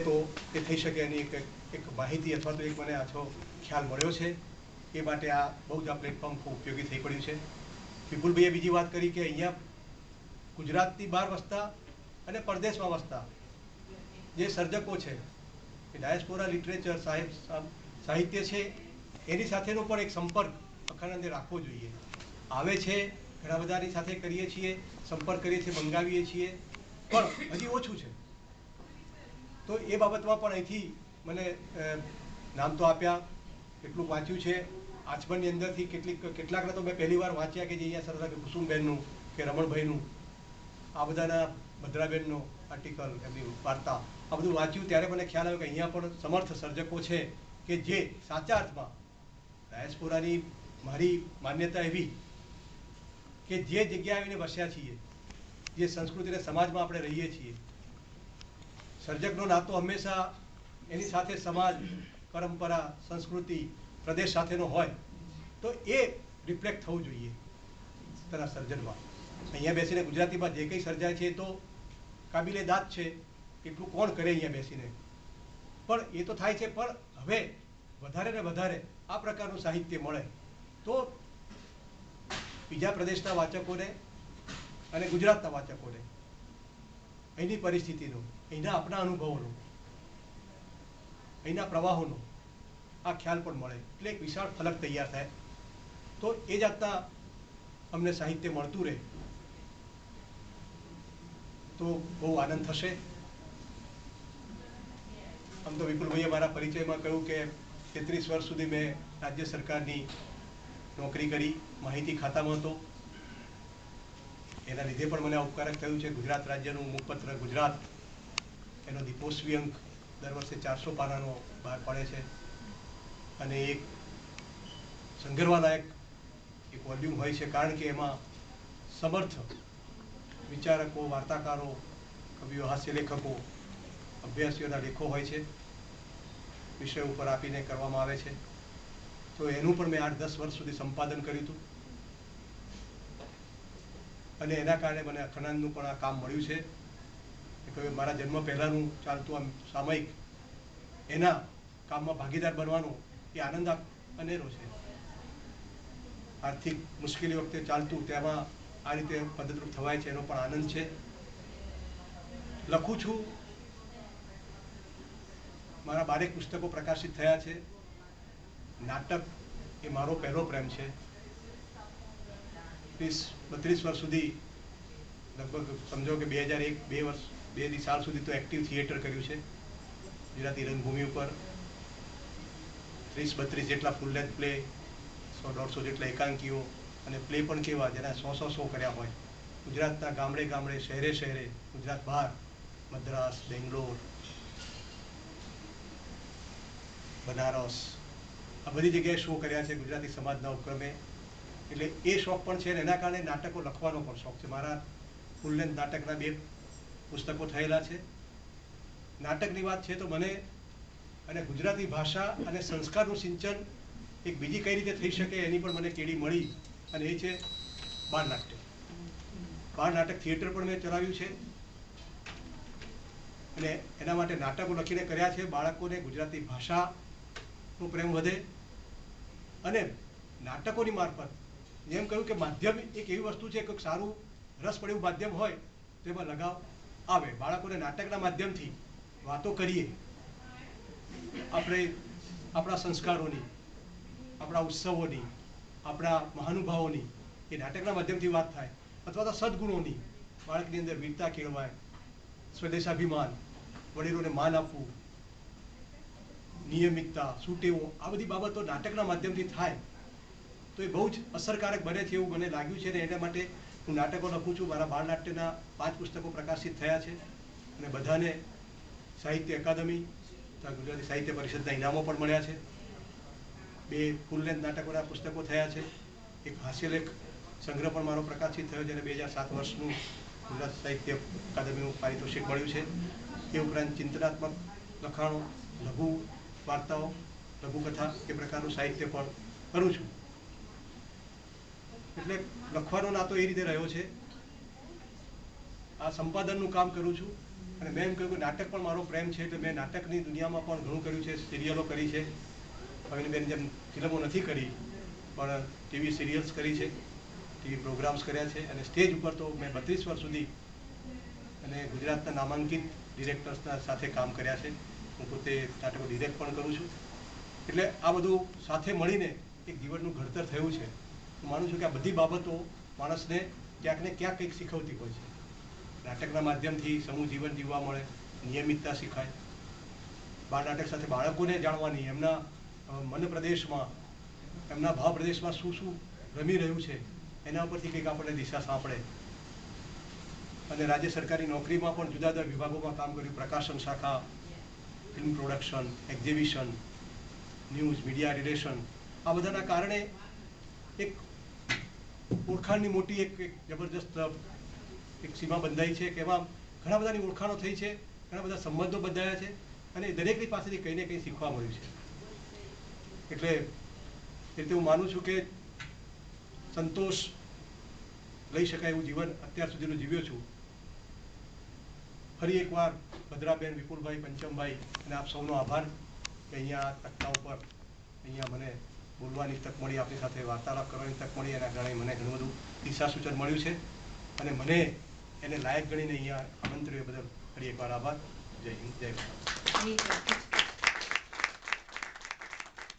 તો એ થઈ શકે એની એક માહિતી અથવા તો એક મને આછો ખ્યાલ મળ્યો છે. એ માટે આ બહુ જ આ પ્લેટફોર્મ ખૂબ ઉપયોગી થઈ પડ્યું છે. વિપુલભાઈએ બીજી વાત કરી કે અહીંયા ગુજરાતની બહાર વસતા અને પરદેશમાં વસતા જે સર્જકો છે એ ડાયસ્પોરા લિટરેચર સાહિત્ય છે એની સાથેનો પણ એક સંપર્ક અખાનંદે રાખવો જોઈએ. આવે છે, ઘણા બધાની સાથે કરીએ છીએ, સંપર્ક કરીએ છીએ, મંગાવીએ છીએ, પણ હજી ઓછું છે. તો એ બાબતમાં પણ અહીંથી મને નામ તો આપ્યા, કેટલું વાંચ્યું છે આચમનની અંદરથી કેટલાકને તો મેં પહેલી વાર વાંચ્યા કે જે અહીંયા સરદાર કુસુમબેનનું કે રમણભાઈનું, આ બધાના ભદ્રાબેનનો આર્ટિકલ, એમની વાર્તા, આ બધું વાંચ્યું ત્યારે મને ખ્યાલ આવ્યો કે અહીંયા પણ સમર્થ સર્જકો છે કે જે સાચા અર્થમાં ડાયસ્પોરાની મારી માન્યતા એવી કે જે જગ્યાએ આવીને વસ્યા છીએ, જે સંસ્કૃતિ અને સમાજમાં આપણે રહીએ છીએ, સર્જકનો નાતો હંમેશા એની સાથે સમાજ, પરંપરા, સંસ્કૃતિ, પ્રદેશ સાથેનો હોય તો એ રિફ્લેક્ટ થવું જોઈએ તેના સર્જનમાં. અહીંયા બેસીને ગુજરાતીમાં જે કંઈ સર્જાય છે એ તો કાબિલે દાદ છે, એટલું કોણ કરે અહીંયા બેસીને, પણ એ તો થાય છે. પણ હવે વધારે ને વધારે આ પ્રકારનું સાહિત્ય મળે તો બીજા પ્રદેશના વાચકોને અને ગુજરાતના વાચકોને અહીંની પરિસ્થિતિનો, અહીંના આપણા અનુભવોનો, અહીંના પ્રવાહોનો આ ખ્યાલ પણ મળે, એટલે એક વિશાળ ફલક તૈયાર થાય. તો એ જાતના અમને સાહિત્ય મળતું રહે તો બહુ આનંદ થશે. આમ તો વિપુલભાઈએ મારા પરિચયમાં કહ્યું કે 33 વર્ષ સુધી મેં રાજ્ય સરકારની નોકરી કરી, માહિતી ખાતામાં હતો. એના લીધે પણ મને ઉપકારક થયું છે. ગુજરાત રાજ્યનું મુખપત્ર ગુજરાત, એનો દીપોત્સવી અંક દર વર્ષે 400 પાનાનો બહાર પડે છે અને એક સંગ્રહવાલાયક એક વોલ્યુમ હોય છે, કારણ કે એમાં સમર્થ વિચારકો, વાર્તાકારો, કવિઓ, હાસ્ય લેખકો, અભ્યાસીઓના લેખો હોય છે, વિષય ઉપર આપીને કરવામાં આવે છે. તો એનું પણ મેં 8-10 વર્ષ સુધી સંપાદન કર્યું હતું અને એના કારણે મને અખંડાનંદનું પણ આ કામ મળ્યું છે. કે મારા જન્મ પહેલાંનું ચાલતું આમ સામયિક, એના કામમાં ભાગીદાર બનવાનો એ આનંદ અનેરો છે. આર્થિક મુશ્કેલી વખતે ચાલતું તેમાં આ રીતે મદદરૂપ થવાય છે, એનો પણ આનંદ છે. લખું છું, મારા 12 પુસ્તકો પ્રકાશિત થયા છે. નાટક એ મારો પહેલો પ્રેમ છે. 32 વર્ષ સુધી, લગભગ સમજો કે 2001 2 સાલ સુધી તો એક્ટિવ થિયેટર કર્યું છે ગુજરાતી રંગભૂમિ ઉપર. 30-32 જેટલા ફૂલ લેન્થ પ્લે, 100-150 જેટલા એકાંકીઓ, અને પ્લે પણ કેવા જેના 100 કર્યા હોય. ગુજરાતના ગામડે ગામડે, શહેરે શહેરે, ગુજરાત બહાર, મદ્રાસ, બેંગ્લોર, બનારસ, આ બધી જગ્યાએ શો કર્યા છે ગુજરાતી સમાજના ઉપક્રમે. એટલે એ શોખ પણ છે, અને એના કારણે નાટકો લખવાનો પણ શોખ છે. મારા ફૂલ લેન્થ નાટકના 2 પુસ્તકો થયેલા છે. નાટકની વાત છે તો મને અને ગુજરાતી ભાષા અને સંસ્કારનું સિંચન એક બીજી કઈ રીતે થઈ શકે એની પણ મને કેડી મળી, અને એ છે બાળ નાટ્ય. બાળ નાટક થિયેટર પણ મેં ચલાવ્યું છે અને એના માટે નાટકો લખીને કર્યા છે. બાળકોને ગુજરાતી ભાષાનો પ્રેમ વધે અને નાટકોની મારફત, જેમ કહ્યું કે માધ્યમ એક એવી વસ્તુ છે કે સારું રસ પડ્યું માધ્યમ હોય તો એમાં લગાવ આવે. બાળકોને નાટકના માધ્યમથી વાતો કરીએ, આપણે આપણા સંસ્કારોની, આપણા ઉત્સવોની, આપણા મહાનુભાવોની, એ નાટકના માધ્યમથી વાત થાય, અથવા તો સદગુણોની, બાળકની અંદર વીરતા કેળવાય, સ્વદેશાભિમાન, વડીલોને માન આપવું, નિયમિતતા, સુટેવો, આ બધી બાબતો નાટકના માધ્યમથી થાય તો એ બહુ જ અસરકારક બને છે એવું મને લાગ્યું છે. ને એના માટે હું નાટકો લખું છું. મારા બાળ નાટ્યના 5 પુસ્તકો પ્રકાશિત થયા છે અને બધાને સાહિત્ય અકાદમી, ગુજરાતી સાહિત્ય પરિષદના ઇનામો પણ મળ્યા છે. 2 ફૂલ લેન્થ નાટકોના પુસ્તકો થયા છે. એક હાસ્યલેખ સંગ્રહ પણ મારો પ્રકાશિત થયો, જેને 2007 વર્ષનું ગુજરાત સાહિત્ય અકાદમીનું પારિતોષિક મળ્યું છે. એ ઉપરાંત ચિંતનાત્મક લખાણો, લઘુ વાર્તાઓ, લઘુકથા, એ પ્રકારનું સાહિત્ય પણ કરું છું. એટલે લખવાનો નાતો એ રીતે રહ્યો છે. આ સંપાદનનું કામ કરું છું અને મેં એમ કહ્યું કે નાટક પણ મારો પ્રેમ છે, એટલે મેં નાટકની દુનિયામાં પણ ઘણું કર્યું છે, સિરિયલો કરી છે, ભાવિનીબેન જેમ ફિલ્મો નથી કરી પણ ટીવી સિરિયલ્સ કરી છે, ટીવી પ્રોગ્રામ્સ કર્યા છે, અને સ્ટેજ ઉપર તો મેં 32 વર્ષ સુધી અને ગુજરાતના નામાંકિત ડિરેક્ટર્સના સાથે કામ કર્યા છે. હું પોતે નાટકો ડિરેક્ટ પણ કરું છું. એટલે આ બધું સાથે મળીને એક જીવનનું ઘડતર થયું છે. હું માનું છું કે આ બધી બાબતો માણસને ક્યાંક ને ક્યાંક કંઈક શીખવતી હોય છે. નાટકના માધ્યમથી સમૂહ જીવન જીવવા મળે, નિયમિતતા શીખાય, બાળ નાટક સાથે બાળકોને જાણવાની, એમના મન પ્રદેશમાં, એમના ભાવ પ્રદેશમાં શું શું રમી રહ્યું છે એના ઉપરથી કંઈક આપણને દિશા સાંપડે. અને રાજ્ય સરકારી નોકરીમાં પણ જુદા જુદા વિભાગોમાં કામ કર્યું, પ્રકાશન શાખા, film production, exhibition, news, media relation, આ બધાના કારણે એક ઓળખાણની મોટી એક જબરજસ્ત એક સીમા બંધાઈ છે કે એમાં ઘણા બધાની ઓળખાણો થઈ છે, ઘણા બધા સંબંધો બંધાયા છે, અને દરેકની પાસેથી કંઈ ને કંઈ શીખવા મળ્યું છે. એટલે એ રીતે હું માનું છું કે સંતોષ લઈ શકાય એવું જીવન અત્યાર સુધીનું જીવ્યો છું. ફરી એકવાર ભદ્રાબેન, વિપુલભાઈ, પંચમભાઈ અને આપ સૌનો આભાર કે અહીંયા તકતા ઉપર અહીંયા મને બોલવાની તક મળી, આપણી સાથે વાર્તાલાપ કરવાની તક મળી, એના કારણે મને ઘણું બધું દિશા સૂચન મળ્યું છે, અને મને એને લાયક ગણીને અહીંયા આમંત્રણ બદલ ફરી એકવાર આભાર. જય હિન્દ, જય ભારત.